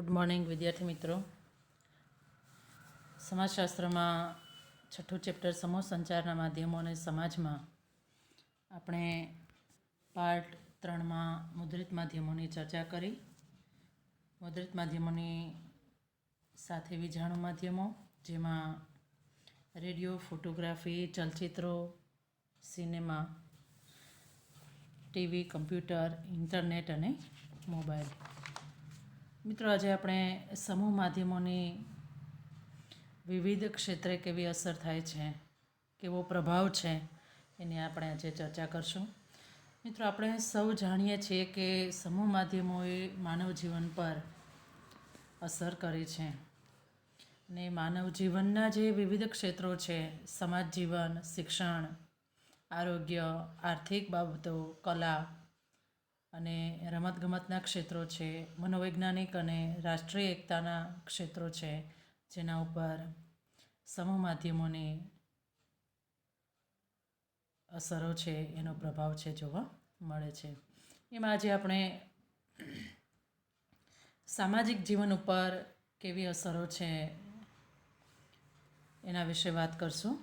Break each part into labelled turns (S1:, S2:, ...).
S1: Good morning વિદ્યાર્થી મિત્રો. સમાજશાસ્ત્રમાં છઠ્ઠું ચેપ્ટર સમૂહ સંચારના માધ્યમો અને સમાજમાં આપણે પાર્ટ 3માં મુદ્રિત માધ્યમોની ચર્ચા કરી. મુદ્રિત માધ્યમોની સાથે વિજાણુ માધ્યમો, જેમાં રેડિયો, ફોટોગ્રાફી, ચલચિત્રો, સિનેમા, ટીવી, કમ્પ્યુટર, ઇન્ટરનેટ અને મોબાઈલ. મિત્રો, આજે આપણે સમૂહ માધ્યમોની વિવિધ ક્ષેત્રે કેવી અસર થાય છે, કેવો પ્રભાવ છે, એની આપણે આજે ચર્ચા કરશું. મિત્રો, આપણે સૌ જાણીએ છીએ કે સમૂહ માધ્યમોએ માનવ જીવન પર અસર કરી છે અને માનવ જીવનના જે વિવિધ ક્ષેત્રો છે, સમાજ જીવન, શિક્ષણ, આરોગ્ય, આર્થિક બાબતો, કલા અને રમતગમતના ક્ષેત્રો છે, મનોવૈજ્ઞાનિક અને રાષ્ટ્રીય એકતાના ક્ષેત્રો છે, જેના ઉપર સમૂહ માધ્યમોની અસરો છે, એનો પ્રભાવ છે જોવા મળે છે. એમાં આજે આપણે સામાજિક જીવન ઉપર કેવી અસરો છે એના વિશે વાત કરશું.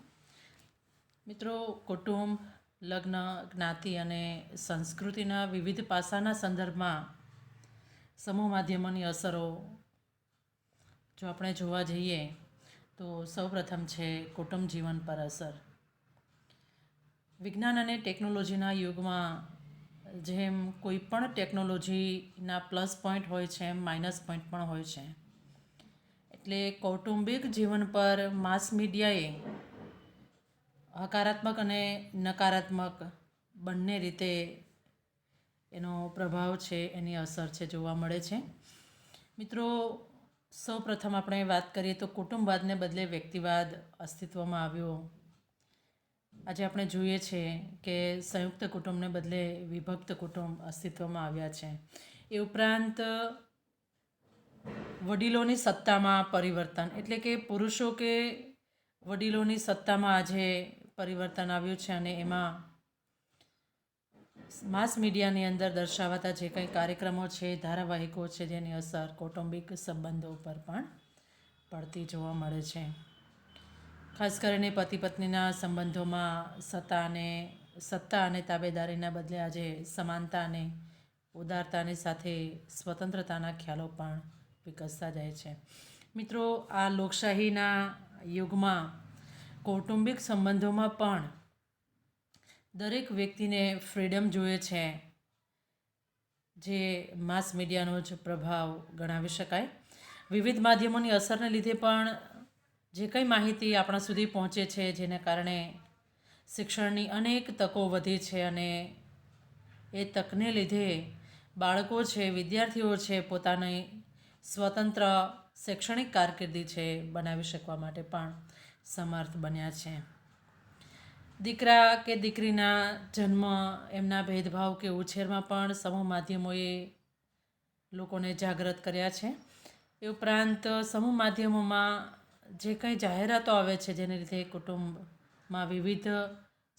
S1: મિત્રો, કુટુંબ, લગ્ન, જ્ઞાતિ અને સંસ્કૃતિના વિવિધ પાસાના સંદર્ભમાં સમૂહ માધ્યમોની અસરો જો આપણે જોવા જઈએ તો સૌપ્રથમ છે કુટુંબ જીવન પર અસર. વિજ્ઞાન અને ટેકનોલોજીના યુગમાં જેમ કોઈ પણ ટેકનોલોજીના પ્લસ પોઈન્ટ હોય છે, એમ માઇનસ પોઈન્ટ પણ હોય છે. એટલે કૌટુંબિક જીવન પર માસ મીડિયાએ હકારાત્મક અને નકારાત્મક બંને રીતે એનો પ્રભાવ છે, એની અસર છે જોવા મળે છે. મિત્રો, સૌપ્રથમ આપણે વાત કરીએ તો કુટુંબવાદને બદલે વ્યક્તિવાદ અસ્તિત્વમાં આવ્યો. આજે આપણે જોઈએ છીએ કે સંયુક્ત કુટુંબને બદલે વિભક્ત કુટુંબ અસ્તિત્વમાં આવ્યા છે. એ ઉપરાંત વડીલોની સત્તામાં પરિવર્તન, એટલે કે પુરુષો કે વડીલોની સત્તામાં આજે પરિવર્તન આવ્યું છે અને એમાં માસ મીડિયાની અંદર દર્શાવાતા જે કંઈ કાર્યક્રમો છે, ધારાવાહિકો છે, જેની અસર કૌટુંબિક સંબંધો પર પણ પડતી જોવા મળે છે. ખાસ કરીને પતિ પત્નીના સંબંધોમાં સત્તા અને તાબેદારીના બદલે આજે સમાનતા અને ઉદારતાની સાથે સ્વતંત્રતાના ખ્યાલો પણ વિકસતા જાય છે. મિત્રો, આ લોકશાહીના યુગમાં કૌટુંબિક સંબંધોમાં પણ દરેક વ્યક્તિને ફ્રીડમ જોઈએ છે, જે માસ મીડિયાનો જ પ્રભાવ ગણાવી શકાય. વિવિધ માધ્યમોની અસરને લીધે પણ જે કંઈ માહિતી આપણા સુધી પહોંચે છે, જેને કારણે શિક્ષણની અનેક તકો વધી છે અને એ તકને લીધે બાળકો છે, વિદ્યાર્થીઓ છે, પોતાની સ્વતંત્ર શૈક્ષણિક કારકિર્દી છે બનાવી શકવા માટે પણ સમર્થ બન્યા છે. દીકરા કે દીકરીના જન્મ, એમના ભેદભાવ કે ઉછેરમાં પણ સમૂહ માધ્યમોએ લોકોને જાગૃત કર્યા છે. એ ઉપરાંત સમૂહ માધ્યમોમાં જે કંઈ જાહેરાતો આવે છે, જેને લીધે કુટુંબમાં વિવિધ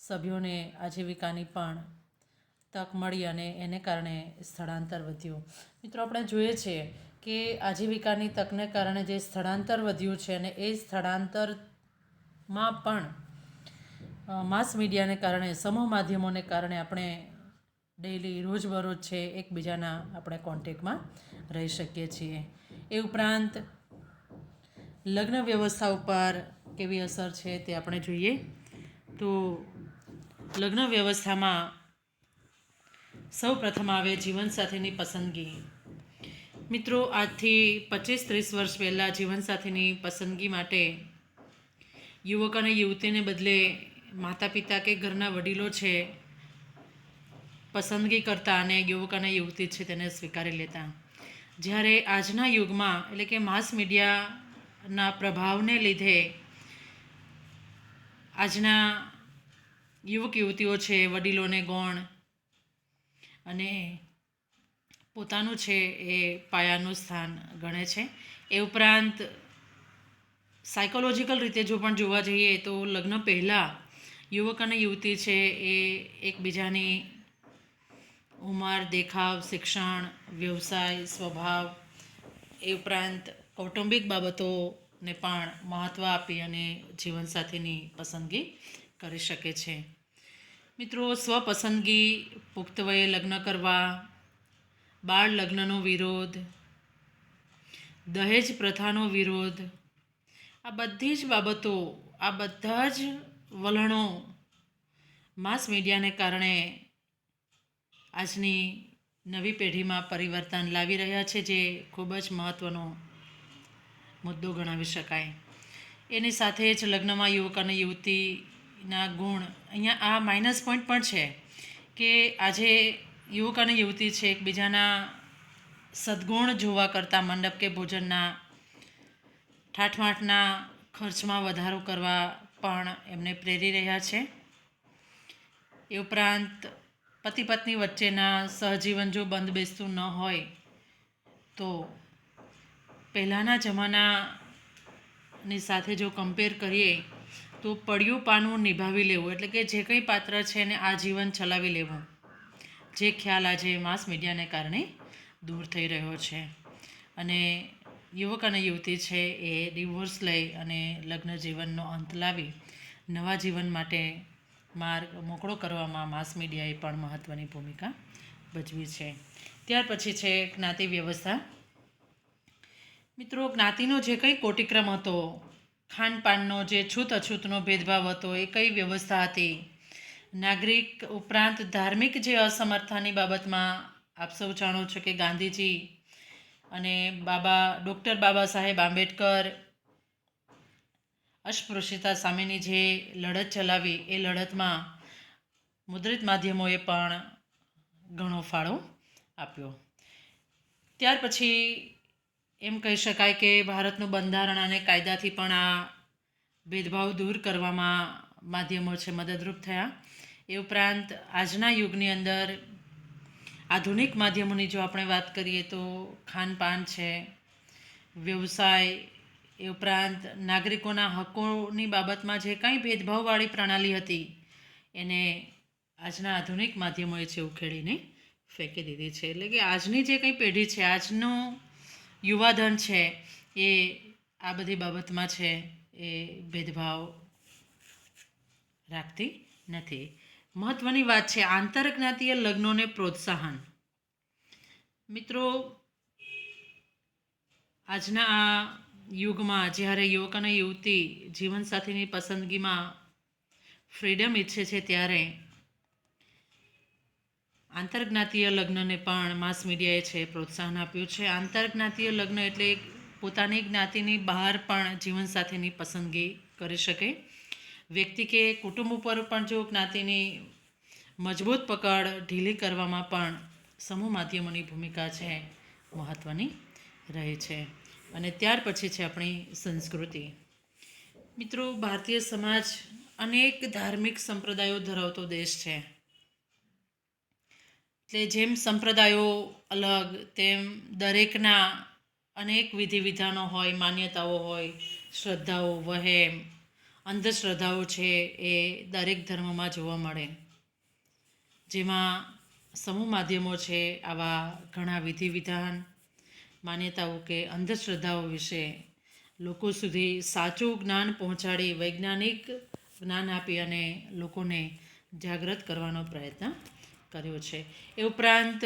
S1: સભ્યોને આજીવિકાની પણ તક મળી અને એને કારણે સ્થળાંતર વધ્યું. મિત્રો, આપણે જોઈએ છીએ કે આજીવિકાની તકને કારણે જે સ્થળાંતર વધ્યું છે અને એ સ્થળાંતરમાં પણ માસ મીડિયાને કારણે, સમૂહ માધ્યમોને કારણે આપણે ડેઈલી રોજબરોજ છે એકબીજાના આપણે કોન્ટેક્ટમાં રહી શકીએ છીએ. એ ઉપરાંત લગ્ન વ્યવસ્થા ઉપર કેવી અસર છે તે આપણે જોઈએ તો લગ્ન વ્યવસ્થામાં સૌ પ્રથમ આવે જીવનસાથીની પસંદગી. મિત્રો, આજથી 25-30 વર્ષ પહેલાં જીવનસાથીની પસંદગી માટે યુવક અને યુવતીને બદલે માતા પિતા કે ઘરના વડીલો છે પસંદગી કરતા અને યુવક અને યુવતી છે તેને સ્વીકારી લેતા. જ્યારે આજના યુગમાં, એટલે કે માસ મીડિયાના પ્રભાવને લીધે આજના યુવક યુવતીઓ છે વડીલોને ગૌણ અને પોતાનું છે એ પાયાનું સ્થાન ગણે છે. એ ઉપરાંત સાયકોલોજીકલ રીતે જો પણ જોવા જઈએ તો લગ્ન પહેલાં યુવક અને યુવતી છે એ એકબીજાની ઉંમર, દેખાવ, શિક્ષણ, વ્યવસાય, સ્વભાવ એ ઉપરાંત કૌટુંબિક બાબતોને પણ મહત્ત્વ આપી અને જીવનસાથીની પસંદગી કરી શકે છે. મિત્રો, સ્વપસંદગી, પુખ્ત વયે લગ્ન કરવા, બાળ લગ્નનો વિરોધ, દહેજ પ્રથાનો વિરોધ, આ બધી જ બાબતો, આ બધા જ વલણો માસ મીડિયાને કારણે આજની નવી પેઢીમાં પરિવર્તન લાવી રહ્યા છે, જે ખૂબ જ મહત્ત્વનો મુદ્દો ગણાવી શકાય. એની સાથે જ લગ્નમાં યુવક અને યુવતીના ગુણ, અહીંયા આ માઇનસ પોઈન્ટ પણ છે કે આજે યુવક અને યુવતી છે એકબીજાના સદ્ગુણ જોવા કરતાં મંડપ કે ભોજનના ઠાઠમાઠના ખર્ચમાં વધારો કરવા પણ એમને પ્રેરી રહ્યા છે. એ ઉપરાંત પતિ પત્ની વચ્ચેના સહજીવન જો બંધ બેસતું ન હોય તો પહેલાંના જમાનાની સાથે જો કમ્પેર કરીએ તો પડ્યું પાનું નિભાવી લેવું, એટલે કે જે કંઈ પાત્ર છે એને આજીવન ચલાવી લેવું, જે ખ્યાલ આજે માસ મીડિયાને કારણે દૂર થઈ રહ્યો છે. અને યુવક અને યુવતી છે એ ડિવોર્સ લઈ અને લગ્ન જીવનનો અંત લાવી નવા જીવન માટે માર્ગ મોકળો કરવામાં માસ મીડિયાએ પણ મહત્ત્વની ભૂમિકા ભજવી છે. ત્યાર પછી છે જ્ઞાતિ વ્યવસ્થા. મિત્રો, જ્ઞાતિનો જે કંઈ કોટિક્રમ હતો, ખાનપાનનો જે છૂત અછૂતનો ભેદભાવ હતો, એ કઈ વ્યવસ્થા હતી, નાગરિક ઉપરાંત ધાર્મિક જે અસમર્થતાની બાબતમાં આપ સૌ જાણો છો કે ગાંધીજી અને ડૉક્ટર બાબા સાહેબ આંબેડકર અસ્પૃશ્યતા સામેની જે લડત ચલાવી, એ લડતમાં મુદ્રિત માધ્યમોએ પણ ઘણો ફાળો આપ્યો. ત્યાર પછી એમ કહી શકાય કે ભારતનું બંધારણ અને કાયદાથી પણ આ ભેદભાવ દૂર કરવામાં માધ્યમો છે મદદરૂપ થયા. એ ઉપરાંત આજના યુગની અંદર આધુનિક માધ્યમોની જો આપણે વાત કરીએ તો ખાનપાન છે, વ્યવસાય, એ ઉપરાંત નાગરિકોના હકોની બાબતમાં જે કંઈ ભેદભાવવાળી પ્રણાલી હતી એને આજના આધુનિક માધ્યમોએ છે ઉખેડીને ફેંકી દીધી છે. એટલે કે આજની જે કંઈ પેઢી છે, આજનું યુવાધન છે, એ આ બધી બાબતમાં છે એ ભેદભાવ રાખતી નથી. મહત્ત્વની વાત છે આંતરજ્ઞાતીય લગ્નોને પ્રોત્સાહન. મિત્રો, આજના આ યુગમાં જ્યારે યુવક અને યુવતી જીવનસાથીની પસંદગીમાં ફ્રીડમ ઈચ્છે છે ત્યારે આંતરજ્ઞાતીય લગ્નને પણ માસ મીડિયાએ છે પ્રોત્સાહન આપ્યું છે. આંતરજ્ઞાતીય લગ્ન એટલે પોતાની જ્ઞાતિની બહાર પણ જીવનસાથીની પસંદગી કરી શકે. વ્યક્તિ કે કુટુંબ ઉપર પણ જો જ્ઞાતિની મજબૂત પકડ ઢીલી કરવામાં પણ સમૂહ માધ્યમોની ભૂમિકા છે મહત્ત્વની રહે છે. અને ત્યાર પછી છે આપણી સંસ્કૃતિ. મિત્રો, ભારતીય સમાજ અનેક ધાર્મિક સંપ્રદાયો ધરાવતો દેશ છે. એટલે જેમ સંપ્રદાયો અલગ, તેમ દરેકના અનેક વિધિ વિધાનો હોય, માન્યતાઓ હોય, શ્રદ્ધાઓ, વહેમ, અંધશ્રદ્ધાઓ છે એ દરેક ધર્મમાં જોવા મળે. જેમાં સમૂહ માધ્યમો છે આવા ઘણા વિધિ વિધાન, માન્યતાઓ કે અંધશ્રદ્ધાઓ વિશે લોકો સુધી સાચું જ્ઞાન પહોંચાડી, વૈજ્ઞાનિક જ્ઞાન આપી અને લોકોને જાગૃત કરવાનો પ્રયત્ન કર્યો છે. એ ઉપરાંત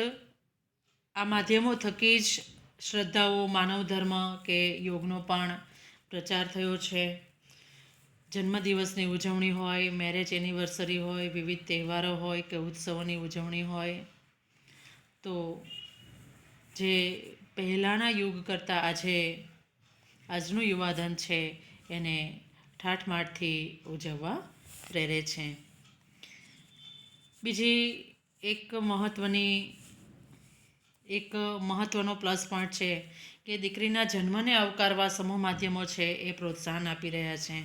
S1: આ માધ્યમો થકી જ શ્રદ્ધાઓ, માનવ ધર્મ કે યોગનો પણ પ્રચાર થયો છે. જન્મદિવસની ઉજવણી હોય, મેરેજ એનિવર્સરી હોય, વિવિધ તહેવારો હોય કે ઉત્સવોની ઉજવણી હોય, તો જે પહેલાંના યુગ કરતાં આજનું યુવાધન છે એને ઠાઠમાઠથી ઉજવવા પ્રેરે છે. બીજી એક મહત્ત્વનો પ્લસ પોઈન્ટ છે કે દીકરીના જન્મને આવકારવા સમૂહ માધ્યમો છે એ પ્રોત્સાહન આપી રહ્યા છે.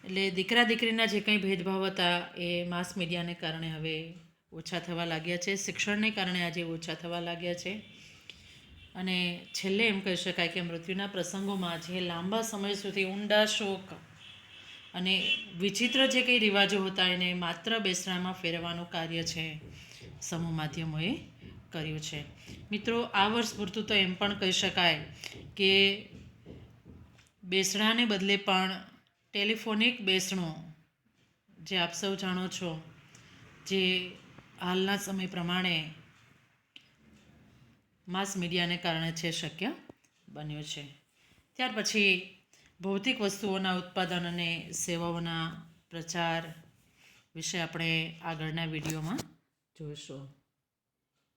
S1: એટલે દીકરા દીકરીના જે કંઈ ભેદભાવ હતા એ માસ મીડિયાને કારણે હવે ઓછા થવા લાગ્યા છે. શિક્ષણને કારણે આજે ઓછા થવા લાગ્યા છે. અને છેલ્લે એમ કહી શકાય કે મૃત્યુના પ્રસંગોમાં જે લાંબા સમય સુધી ઊંડા શોક અને વિચિત્ર જે કંઈ રિવાજો હતા એને માત્ર બેસણામાં ફેરવવાનું કાર્ય છે સમૂહ માધ્યમોએ કર્યું છે. મિત્રો, આ વર્ષ પૂરતું તો એમ પણ કહી શકાય કે બેસણાને બદલે પણ ટેલિફોનિક બેસણું, જે આપ સૌ જાણો છો, જે હાલના સમય પ્રમાણે માસ મીડિયાને કારણે છે શક્ય બન્યું છે. ત્યાર પછી ભૌતિક વસ્તુઓના ઉત્પાદન અને સેવાઓના પ્રચાર વિશે આપણે આગળના વિડીયોમાં જોઈશું.